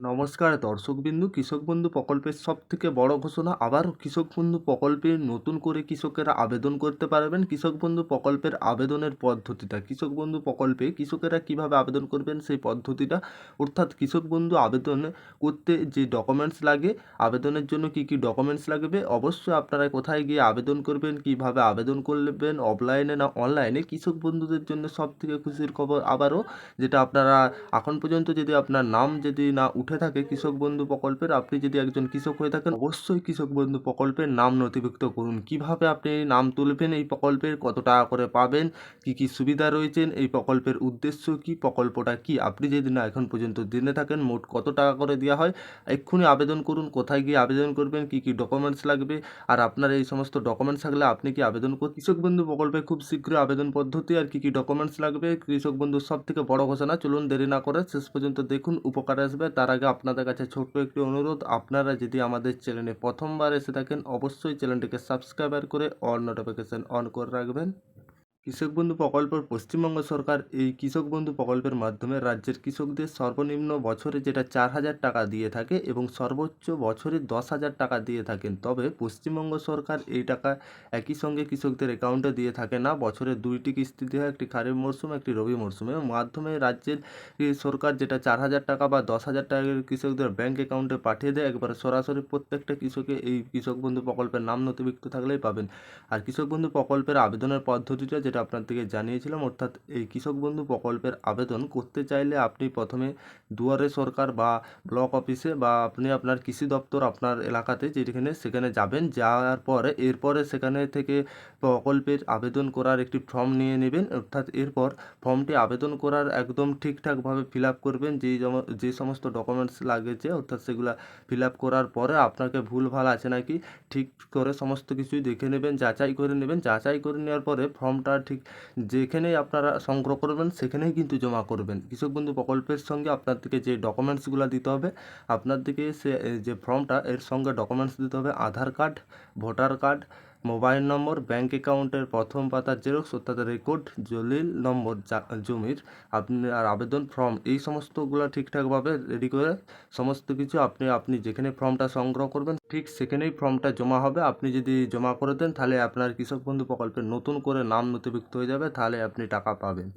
নমস্কার দর্শকবিন্দু, কৃষক বন্ধু প্রকল্পের সবথেকে বড় ঘোষণা, আবার কৃষক বন্ধু প্রকল্পে নতুন করে কৃষকেরা আবেদন করতে পারবেন। কৃষক বন্ধু প্রকল্পের আবেদনের পদ্ধতিটা, কৃষক বন্ধু প্রকল্পে কৃষকেরা কিভাবে আবেদন করবেন সেই পদ্ধতিটা, অর্থাৎ কৃষক বন্ধু আবেদন করতে যে ডকুমেন্টস লাগে, আবেদনের জন্য কি কি ডকুমেন্টস লাগবে, অবশ্যই আপনারা কোথায় গিয়ে আবেদন করবেন, কিভাবে আবেদন করবেন, অফলাইনে না অনলাইনে, কৃষক বন্ধুদের জন্য সবথেকে খুশির খবর আবারও, যেটা আপনারা এখন পর্যন্ত যদি আপনার নাম যদি না উঠে থাকে কৃষক বন্ধু প্রকল্পের, আপনি যদি একজন কৃষক হয়ে থাকেন, অবশ্যই কৃষক বন্ধু প্রকল্পের নাম নথিভুক্ত করুন। কিভাবে আপনি এই নাম তুলবেন, এই প্রকল্পের কত টাকা করে পাবেন, কি কি সুবিধা রয়েছেন, এই প্রকল্পের উদ্দেশ্য কি, প্রকল্পটা কি, আপনি যদি না এখন পর্যন্ত জেনে থাকেন মোট কত টাকা করে দেওয়া হয়, এক্ষুনি আবেদন করুন। কোথায় গিয়ে আবেদন করবেন, কি কি ডকুমেন্টস লাগবে, আর আপনার এই সমস্ত ডকুমেন্টস থাকলে আপনি কি আবেদন করুন। কৃষক বন্ধু প্রকল্পে খুব শীঘ্রই আবেদন পদ্ধতি আর কি কি ডকুমেন্টস লাগবে, কৃষক বন্ধুর সব থেকে বড় ঘোষণা। চলুন দেরি না করে শেষ পর্যন্ত দেখুন, উপকার আসবে। তার আগে আপনাদের কাছে ছোট্ট একটি অনুরোধ, আপনারা যদি আমাদের চ্যানেলে প্রথমবার এসে থাকেন, অবশ্যই চ্যানেলটিকে সাবস্ক্রাইব করে অল নোটিফিকেশন অন করে রাখবেন। কৃষক বন্ধু প্রকল্প, পশ্চিমবঙ্গ সরকার এই কৃষক বন্ধু প্রকল্পের মাধ্যমে রাজ্যের কৃষকদের সর্বনিম্ন বছরে যেটা 4,000 টাকা দিয়ে থাকে এবং সর্বোচ্চ বছরে 10,000 টাকা দিয়ে থাকেন। তবে পশ্চিমবঙ্গ সরকার এই টাকা একই সঙ্গে কৃষকদের অ্যাকাউন্টে দিয়ে থাকে না, বছরে দুইটি কিস্তি দেওয়া হয়, একটি খারিফ মরশুম, একটি রবি মরশুমে। মাধ্যমে রাজ্যের সরকার যেটা 4,000 টাকা বা 10,000 টাকা কৃষকদের ব্যাঙ্ক অ্যাকাউন্টে পাঠিয়ে দেয়, একবারে সরাসরি প্রত্যেকটা কৃষকে এই কৃষক বন্ধু প্রকল্পের নাম নথিভুক্ত থাকলেই পাবেন। আর কৃষক বন্ধু প্রকল্পের আবেদনের পদ্ধতিটা যেটা আপনাদেরকে জানিয়েছিলাম, অর্থাৎ এই কৃষক বন্ধু প্রকল্পের আবেদন করতে চাইলে আপনি প্রথমে দুয়ারে সরকার বা ব্লক অফিসে বা আপনি আপনার কৃষি দপ্তর আপনার এলাকাতে যেখানে সেখানে যাবেন, যাওয়ার পরে এরপরে সেখানে থেকে প্রকল্পের আবেদন করার একটি ফর্ম নিয়ে নেবেন। অর্থাৎ এরপর ফর্মটি আবেদন করার একদম ঠিকঠাকভাবে ফিল আপ করবেন, যে সমস্ত ডকুমেন্টস লাগেছে, অর্থাৎ সেগুলো ফিল আপ করার পরে আপনাকে ভুলভাল আছে নাকি ঠিক করে সমস্ত কিছুই দেখে নেবেন, যাচাই করে নেবেন। যাচাই করে নেওয়ার পরে ফর্মটা ঠিক যেখানেই আপনারা সংগ্রহ করবেন সেখানেই কিন্তু জমা করবেন। কৃষক বন্ধু প্রকল্পের সঙ্গে আপনাদেরকে যে ডকুমেন্টসগুলো দিতে হবে, আপনাদেরকে সে যে ফর্মটা এর সঙ্গে ডকুমেন্টস দিতে হবে Aadhaar card, voter card, mobile number, bank অ্যাকাউন্টের প্রথম পাতার জেরক্স অর্থাৎ রেকর্ড, দলিল নম্বর জমির, আপনি আর আবেদন ফর্ম, এই সমস্তগুলো ঠিকঠাকভাবে রেডি করে সমস্ত কিছু আপনি যেখানে ফর্মটা সংগ্রহ করবেন ঠিক সেখানেই ফর্মটা জমা হবে। আপনি যদি জমা করে দেন তাহলে আপনার কৃষক বন্ধু প্রকল্পে নতুন করে নাম নথিভুক্ত হয়ে যাবে, তাহলে আপনি টাকা পাবেন।